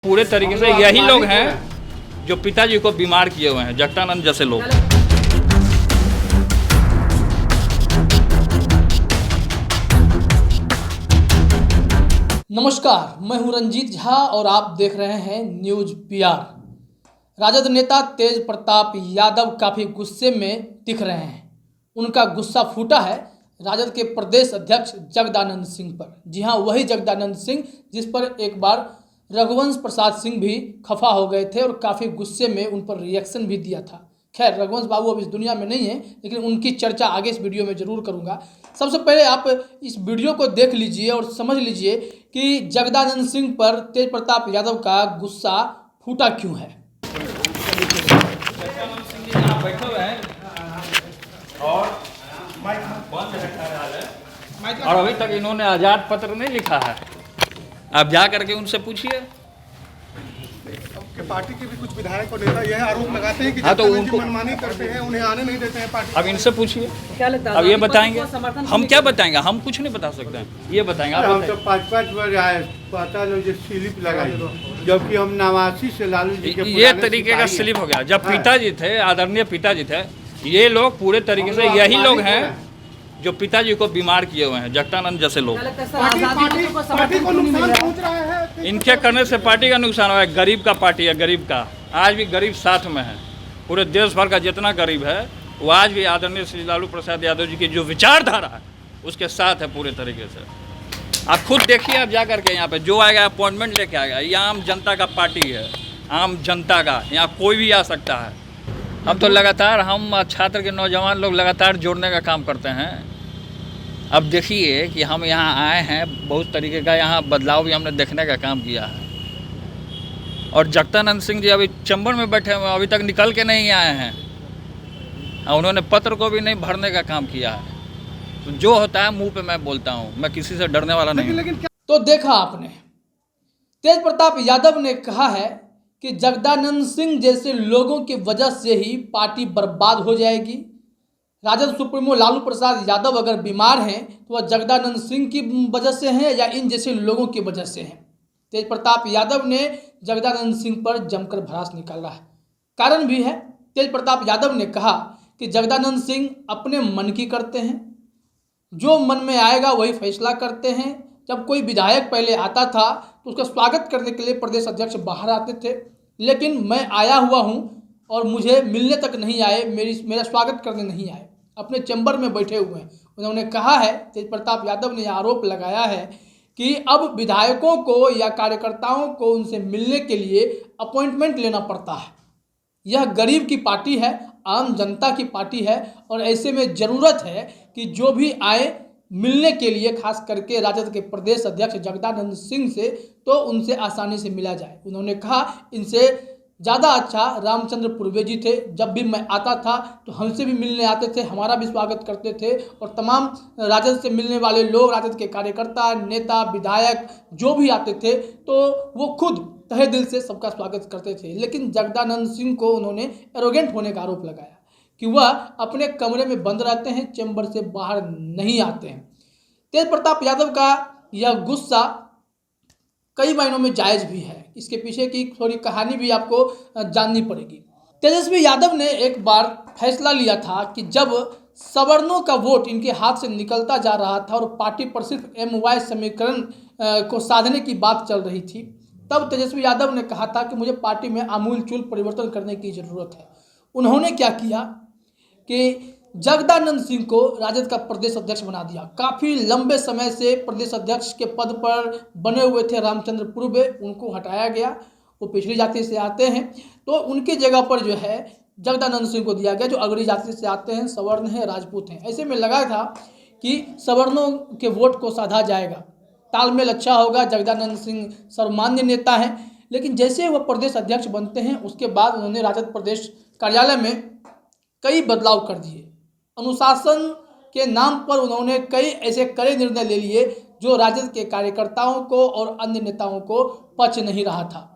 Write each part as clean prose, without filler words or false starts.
पूरे तरीके से यही लोग हैं जो पिताजी को बीमार किए हुए हैं, जगदानंद जैसे लोग। नमस्कार, मैं हूं रंजीत झा और आप देख रहे हैं न्यूज पीआर। राजद नेता तेज प्रताप यादव काफ़ी गुस्से में दिख रहे हैं। उनका गुस्सा फूटा है राजद के प्रदेश अध्यक्ष जगदानंद सिंह पर। जी हां, वही जगदानंद सिंह जिस पर एक बार रघुवंश प्रसाद सिंह भी खफा हो गए थे और काफ़ी गुस्से में उन पर रिएक्शन भी दिया था। खैर, रघुवंश बाबू अब इस दुनिया में नहीं है, लेकिन उनकी चर्चा आगे इस वीडियो में ज़रूर करूंगा। सबसे पहले आप इस वीडियो को देख लीजिए और समझ लीजिए कि जगदानंद सिंह पर तेज प्रताप यादव का गुस्सा फूटा क्यों है। जगदानंद सिंह जी यहाँ बैठे हुए हैं और और अभी तक इन्होंने आज़ाद पत्र नहीं लिखा है। आप जा करके उनसे पूछिए। पार्टी के भी कुछ विधायक और नेता यह आरोप लगाते हैं कि हाँ, तो जगदानंद उनको जी मनमानी करते हैं, उन्हें आने नहीं देते हैं पार्टी। अब इनसे पूछिए, क्या लगता है अब ये आपको बताएंगे। समर्थन हम क्या बताएंगे, हम कुछ नहीं बता सकते हैं, ये बताएंगे आप हम बताइए। तो 5-5 बार आए, पता नहीं जो स्लिप लगाई, जबकि हम नवासी से लालू जी के ये पुराने तरीके का सिपाही स्लिप हो गया। जब हाँ। पिताजी थे, आदरणीय पिताजी थे, ये लोग पूरे तरीके से यही लोग हैं जो पिताजी को बीमार किए हुए हैं, जगदानंद जैसे लोग। क्या लगता है सर, पार्टी आजादी पार्टी को पार्टी समर्थन को क्यों नहीं मिल नुकसान रहा है? पहुंच रहा है। इनके करने से पार्टी का नुकसान हुआ है। गरीब का पार्टी है, गरीब का। आज भी गरीब साथ में है। पूरे देश भर का जितना गरीब है वो आज भी आदरणीय श्री लालू प्रसाद यादव जी की जो विचारधारा है उसके साथ है पूरे तरीके से। आप खुद देखिए, आप जा करके यहाँ पे जो आएगा अपॉइंटमेंट लेके आएगा। ये आम जनता का पार्टी है, आम जनता का। यहाँ कोई भी आ सकता है। अब तो लगातार हम छात्र के नौजवान लोग लगातार जोड़ने का काम करते हैं। अब देखिए कि हम यहाँ आए हैं, बहुत तरीके का यहाँ बदलाव भी हमने देखने का काम किया है। और जगदानंद सिंह जी अभी चैम्बर में बैठे हुए हैं, अभी तक निकल के नहीं आए हैं। और उन्होंने पत्र को भी नहीं भरने का काम किया है। तो जो होता है मुंह पे मैं बोलता हूँ, मैं किसी से डरने वाला नहीं हूँ। लेकिन क्या तो देखा आपने, तेज प्रताप यादव ने कहा है कि जगदानंद सिंह जैसे लोगों की वजह से ही पार्टी बर्बाद हो जाएगी। राजद सुप्रीमो लालू प्रसाद यादव अगर बीमार हैं तो वह जगदानंद सिंह की वजह से हैं या इन जैसे लोगों की वजह से हैं। तेज प्रताप यादव ने जगदानंद सिंह पर जमकर भड़ास निकाला है। कारण भी है। तेज प्रताप यादव ने कहा कि जगदानंद सिंह अपने मन की करते हैं, जो मन में आएगा वही फैसला करते हैं। जब कोई विधायक पहले आता था तो उसका स्वागत करने के लिए प्रदेश अध्यक्ष बाहर आते थे, लेकिन मैं आया हुआ हूं और मुझे मिलने तक नहीं आए, मेरा स्वागत करने नहीं आए, अपने चैम्बर में बैठे हुए हैं। उन्होंने कहा है, तेज प्रताप यादव ने आरोप लगाया है कि अब विधायकों को या कार्यकर्ताओं को उनसे मिलने के लिए अपॉइंटमेंट लेना पड़ता है। यह गरीब की पार्टी है, आम जनता की पार्टी है और ऐसे में ज़रूरत है कि जो भी आए मिलने के लिए, खास करके राजद के प्रदेश अध्यक्ष जगदानंद सिंह से, तो उनसे आसानी से मिला जाए। उन्होंने कहा इनसे ज़्यादा अच्छा रामचंद्र पूर्वे जी थे। जब भी मैं आता था तो हमसे भी मिलने आते थे, हमारा भी स्वागत करते थे और तमाम राजद से मिलने वाले लोग, राजद के कार्यकर्ता, नेता, विधायक जो भी आते थे तो वो खुद तहे दिल से सबका स्वागत करते थे। लेकिन जगदानंद सिंह को उन्होंने एरोगेंट होने का आरोप लगाया कि वह अपने कमरे में बंद रहते हैं, चैम्बर से बाहर नहीं आते हैं। तेज प्रताप यादव का यह गुस्सा कई मायनों में जायज़ भी है। इसके पीछे की थोड़ी कहानी भी आपको जाननी पड़ेगी। तेजस्वी यादव ने एक बार फैसला लिया था कि जब सवर्णों का वोट इनके हाथ से निकलता जा रहा था और पार्टी पर सिर्फ MY समीकरण को साधने की बात चल रही थी, तब तेजस्वी यादव ने कहा था कि मुझे पार्टी में आमूलचूल परिवर्तन करने की ज़रूरत है। उन्होंने क्या किया कि जगदानंद सिंह को राजद का प्रदेश अध्यक्ष बना दिया। काफ़ी लंबे समय से प्रदेश अध्यक्ष के पद पर बने हुए थे रामचंद्र पूर्वे, उनको हटाया गया। वो पिछड़ी जाति से आते हैं तो उनकी जगह पर जो है जगदानंद सिंह को दिया गया, जो अगड़ी जाति से आते हैं, सवर्ण हैं, राजपूत हैं। ऐसे में लगा था कि सवर्णों के वोट को साधा जाएगा, तालमेल अच्छा होगा। जगदानंद सिंह सर्वमान्य नेता हैं, लेकिन जैसे वह प्रदेश अध्यक्ष बनते हैं उसके बाद उन्होंने राजद प्रदेश कार्यालय में कई बदलाव कर दिए। अनुशासन के नाम पर उन्होंने कई ऐसे कड़े निर्णय ले लिए जो राजद के कार्यकर्ताओं को और अन्य नेताओं को पच नहीं रहा था।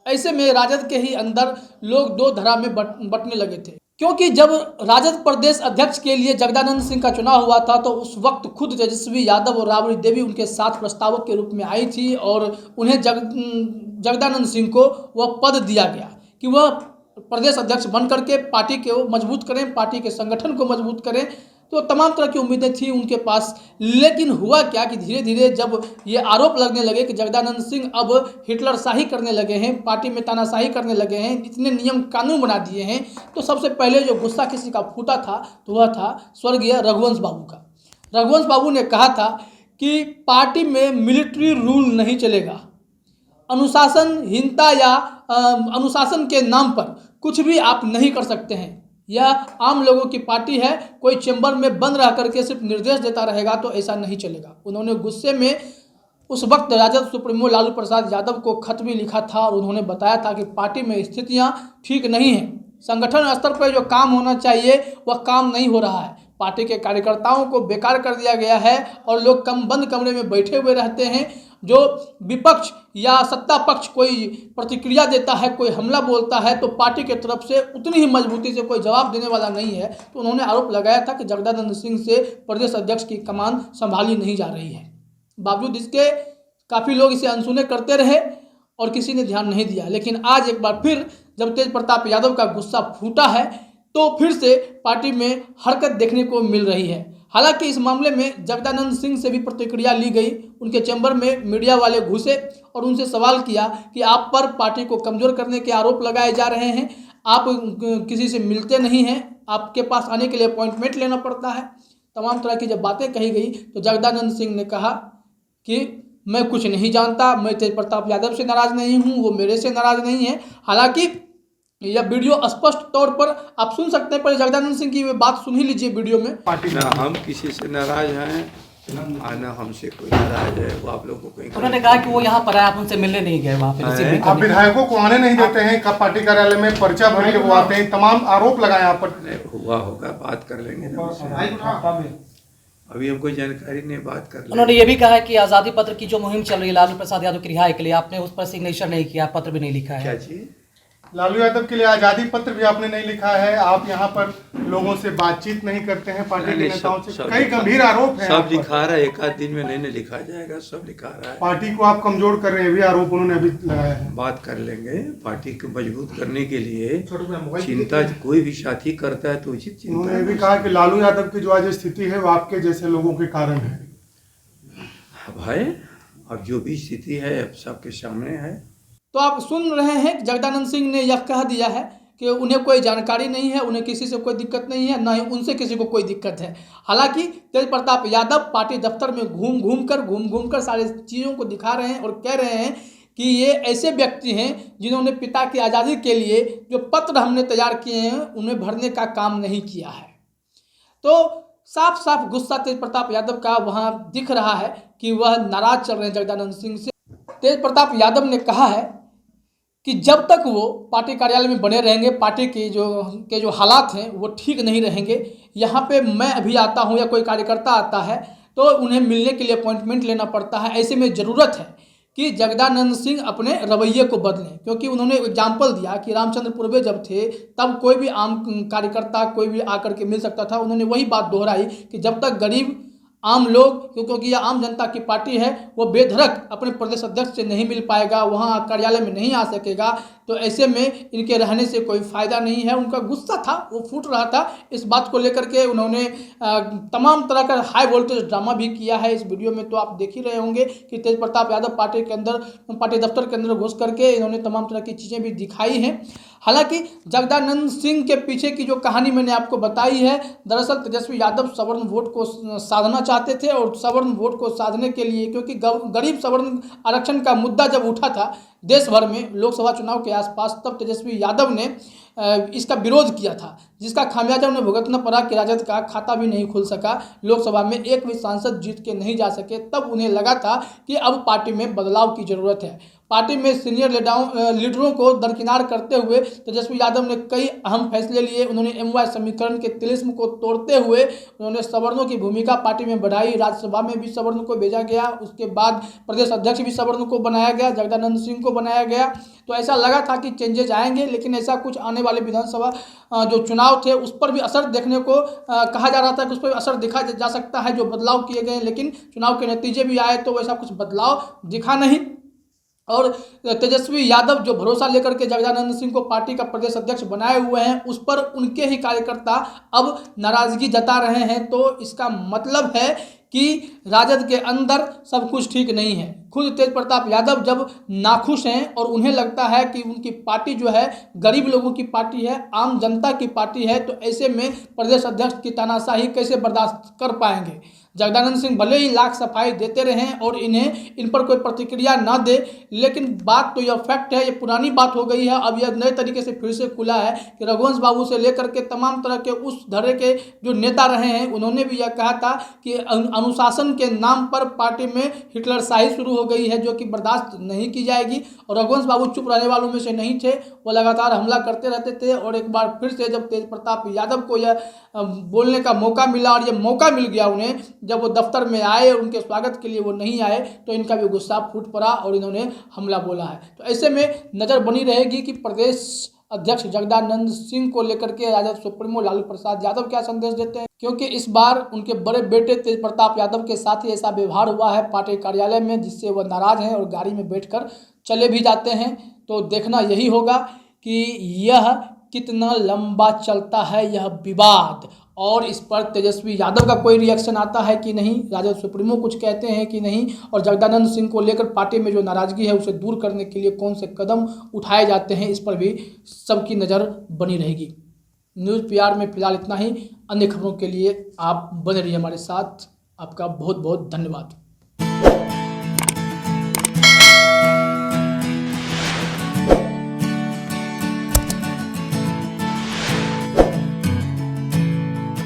ऐसे में राजद के ही अंदर लोग दो धरा में बंटने लगे थे। क्योंकि जब राजद प्रदेश अध्यक्ष के लिए जगदानंद सिंह का चुनाव हुआ था तो उस वक्त खुद तेजस्वी यादव और राबड़ी देवी उनके साथ प्रस्तावक के रूप में आई थी और उन्हें जगदानंद सिंह को वह पद दिया गया कि वह प्रदेश अध्यक्ष बन करके पार्टी को मजबूत करें, पार्टी के संगठन को मजबूत करें। तो तमाम तरह की उम्मीदें थी उनके पास, लेकिन हुआ क्या कि धीरे धीरे जब ये आरोप लगने लगे कि जगदानंद सिंह अब हिटलरशाही करने लगे हैं, पार्टी में तानाशाही करने लगे हैं, इतने नियम कानून बना दिए हैं, तो सबसे पहले जो गुस्सा किसी का फूटा था तो वह था स्वर्गीय रघुवंश बाबू का। रघुवंश बाबू ने कहा था कि पार्टी में मिलिट्री रूल नहीं चलेगा, अनुशासनहीनता या अनुशासन के नाम पर कुछ भी आप नहीं कर सकते हैं। यह आम लोगों की पार्टी है, कोई चैम्बर में बंद रह करके सिर्फ निर्देश देता रहेगा तो ऐसा नहीं चलेगा। उन्होंने गुस्से में उस वक्त राजद सुप्रीमो लालू प्रसाद यादव को खत भी लिखा था और उन्होंने बताया था कि पार्टी में स्थितियां ठीक नहीं हैं, संगठन स्तर पर जो काम होना चाहिए वह काम नहीं हो रहा है, पार्टी के कार्यकर्ताओं को बेकार कर दिया गया है और लोग बंद कमरे में बैठे हुए रहते हैं। जो विपक्ष या सत्ता पक्ष कोई प्रतिक्रिया देता है, कोई हमला बोलता है तो पार्टी के तरफ से उतनी ही मजबूती से कोई जवाब देने वाला नहीं है। तो उन्होंने आरोप लगाया था कि जगदानंद सिंह से प्रदेश अध्यक्ष की कमान संभाली नहीं जा रही है। बावजूद इसके काफ़ी लोग इसे अनसुने करते रहे और किसी ने ध्यान नहीं दिया, लेकिन आज एक बार फिर जब तेज प्रताप यादव का गुस्सा फूटा है तो फिर से पार्टी में हरकत देखने को मिल रही है। हालांकि इस मामले में जगदानंद सिंह से भी प्रतिक्रिया ली गई, उनके चैम्बर में मीडिया वाले घुसे और उनसे सवाल किया कि आप पर पार्टी को कमज़ोर करने के आरोप लगाए जा रहे हैं, आप किसी से मिलते नहीं हैं, आपके पास आने के लिए अपॉइंटमेंट लेना पड़ता है। तमाम तरह की जब बातें कही गई तो जगदानंद सिंह ने कहा कि मैं कुछ नहीं जानता, मैं तेज प्रताप यादव से नाराज़ नहीं हूँ, वो मेरे से नाराज़ नहीं है। हालांकि यह वीडियो स्पष्ट तौर पर आप सुन सकते हैं, पहले जगदानंद सिंह की बात सुन ही लीजिए वीडियो में। पार्टी ना हम किसी से नाराज हैं आना हमसे कोई नाराज है, वो आप लोगों को कहीं उन्होंने कहा कि वो यहाँ पर आए, आप उनसे मिलने नहीं गए वहाँ पे किसी भी आप विधायकों को आने नहीं देते हैं, कब पार्टी कार्यालय में पर्चा भर के वो आते हैं, तमाम आरोप लगाए आप पर। नहीं हुआ होगा, बात कर लेंगे ना उससे। अभी हमको जानकारी नहीं, बात कर लेंगे। उन्होंने ये भी कहा है कि आज़ादी पत्र की जो मुहिम चल रही है लालू प्रसाद यादव की रिहाई के लिए, आपने उस पर सिग्नेचर नहीं किया, पत्र भी नहीं लिखा है। क्या चीज? लालू यादव के लिए आजादी पत्र भी आपने नहीं लिखा है, आप यहाँ पर लोगों से बातचीत नहीं करते हैं, पार्टी के नेताओं से कई गंभीर आरोप हैं। सब लिखा रहा है, एक आध दिन में नहीं लिखा जाएगा, सब लिखा रहा है। पार्टी को आप कमजोर कर रहे हैं, भी आरोप उन्होंने अभी लगाया है। बात कर लेंगे, पार्टी को मजबूत करने के लिए चिंता कोई भी साथी करता है तो उचित चिंता। उन्होंने भी कहा कि लालू यादव की जो आज स्थिति है वो आपके जैसे लोगों के कारण है। भाई अब जो भी स्थिति है अब सबके सामने है। तो आप सुन रहे हैं कि जगदानंद सिंह ने यह कह दिया है कि उन्हें कोई जानकारी नहीं है, उन्हें किसी से कोई दिक्कत नहीं है, ना ही उनसे किसी को कोई दिक्कत है। हालांकि तेज प्रताप यादव पार्टी दफ्तर में घूम घूम कर सारी चीज़ों को दिखा रहे हैं और कह रहे हैं कि ये ऐसे व्यक्ति हैं जिन्होंने पिता की आज़ादी के लिए जो पत्र हमने तैयार किए हैं उन्हें भरने का काम नहीं किया है। तो साफ साफ गुस्सा तेज प्रताप यादव का वहाँ दिख रहा है कि वह नाराज चल रहे हैं जगदानंद सिंह से। तेज प्रताप यादव ने कहा है कि जब तक वो पार्टी कार्यालय में बने रहेंगे, पार्टी के जो हालात हैं वो ठीक नहीं रहेंगे। यहाँ पे मैं अभी आता हूँ या कोई कार्यकर्ता आता है तो उन्हें मिलने के लिए अपॉइंटमेंट लेना पड़ता है। ऐसे में ज़रूरत है कि जगदानंद सिंह अपने रवैये को बदलें, क्योंकि उन्होंने एग्जाम्पल दिया कि रामचंद्र पूर्वे जब थे तब कोई भी आम कार्यकर्ता कोई भी आकर के मिल सकता था। उन्होंने वही बात दोहराई कि जब तक गरीब आम लोग, क्योंकि यह आम जनता की पार्टी है, वो बेधड़क अपने प्रदेश अध्यक्ष से नहीं मिल पाएगा, वहाँ कार्यालय में नहीं आ सकेगा, तो ऐसे में इनके रहने से कोई फ़ायदा नहीं है। उनका गुस्सा था, वो फूट रहा था। इस बात को लेकर के उन्होंने तमाम तरह का हाई वोल्टेज ड्रामा भी किया है। इस वीडियो में तो आप देख ही रहे होंगे कि तेज प्रताप यादव पार्टी दफ्तर के अंदर घुस करके इन्होंने तमाम तरह की चीज़ें भी दिखाई हैं। हालांकि जगदानंद सिंह के पीछे की जो कहानी मैंने आपको बताई है, दरअसल तेजस्वी यादव सवर्ण वोट को साधना चाहते थे और सवर्ण वोट को साधने के लिए, क्योंकि गरीब सवर्ण आरक्षण का मुद्दा जब उठा था देश भर में लोकसभा चुनाव के आसपास, तब तेजस्वी यादव ने इसका विरोध किया था, जिसका खामियाजा उन्हें भुगतना पड़ा कि राजद का खाता भी नहीं खुल सका, लोकसभा में एक भी सांसद जीत के नहीं जा सके। तब उन्हें लगा था कि अब पार्टी में बदलाव की ज़रूरत है। पार्टी में सीनियर लीडरों को दरकिनार करते हुए तेजस्वी यादव ने कई अहम फैसले लिए। उन्होंने MY समीकरण के तिलिस्म को तोड़ते हुए उन्होंने सवर्णों की भूमिका पार्टी में बढ़ाई। राज्यसभा में भी सवर्ण को भेजा गया, उसके बाद प्रदेश अध्यक्ष भी सवर्ण को बनाया गया, जगदानंद सिंह को बनाया गया। तो ऐसा लगा था कि चेंजेज आएंगे, लेकिन ऐसा कुछ आने वाले विधानसभा जो चुनाव थे उस पर भी असर देखने को कहा जा रहा था कि उस पर असर दिखा जा सकता है, जो बदलाव किए गए। लेकिन चुनाव के नतीजे भी आए तो वैसा कुछ बदलाव दिखा नहीं। और तेजस्वी यादव जो भरोसा लेकर के जगदानंद सिंह को पार्टी का प्रदेश अध्यक्ष बनाए हुए हैं, उस पर उनके ही कार्यकर्ता अब नाराजगी जता रहे हैं। तो इसका मतलब है कि राजद के अंदर सब कुछ ठीक नहीं है। खुद तेज प्रताप यादव जब नाखुश हैं और उन्हें लगता है कि उनकी पार्टी जो है गरीब लोगों की पार्टी है, आम जनता की पार्टी है, तो ऐसे में प्रदेश अध्यक्ष की तानाशाही कैसे बर्दाश्त कर पाएंगे। जगदानंद सिंह भले ही लाख सफाई देते रहें और इन पर कोई प्रतिक्रिया ना दे, लेकिन बात तो यह फैक्ट है, ये पुरानी बात हो गई है। अब यह नए तरीके से फिर से खुला है कि रघुवंश बाबू से लेकर के तमाम तरह के उस धड़े के जो नेता रहे हैं, उन्होंने भी यह कहा था कि अनुशासन के नाम पर पार्टी में हिटलरशाही शुरू हो गई है, जो कि बर्दाश्त नहीं की जाएगी। और रघुवंश बाबू चुप रहने वालों में से नहीं थे, वो लगातार हमला करते रहते थे। और एक बार फिर से जब तेज प्रताप यादव को यह बोलने का मौका मिला और यह मौका मिल गया उन्हें, जब वो दफ्तर में आए और उनके स्वागत के लिए वो नहीं आए, तो इनका भी गुस्सा फूट पड़ा और इन्होंने हमला बोला है। तो ऐसे में नज़र बनी रहेगी कि प्रदेश अध्यक्ष जगदानंद सिंह को लेकर के राजद सुप्रीमो लालू प्रसाद यादव क्या संदेश देते हैं, क्योंकि इस बार उनके बड़े बेटे तेज प्रताप यादव के साथ ही ऐसा व्यवहार हुआ है पार्टी कार्यालय में, जिससे वह नाराज हैं और गाड़ी में बैठकर चले भी जाते हैं। तो देखना यही होगा कि यह कितना लंबा चलता है यह विवाद, और इस पर तेजस्वी यादव का कोई रिएक्शन आता है कि नहीं, राजद सुप्रीमो कुछ कहते हैं कि नहीं, और जगदानंद सिंह को लेकर पार्टी में जो नाराजगी है उसे दूर करने के लिए कौन से कदम उठाए जाते हैं, इस पर भी सबकी नज़र बनी रहेगी। न्यूज़ PR में फिलहाल इतना ही। अन्य खबरों के लिए आप बने रहिए हमारे साथ। आपका बहुत बहुत धन्यवाद।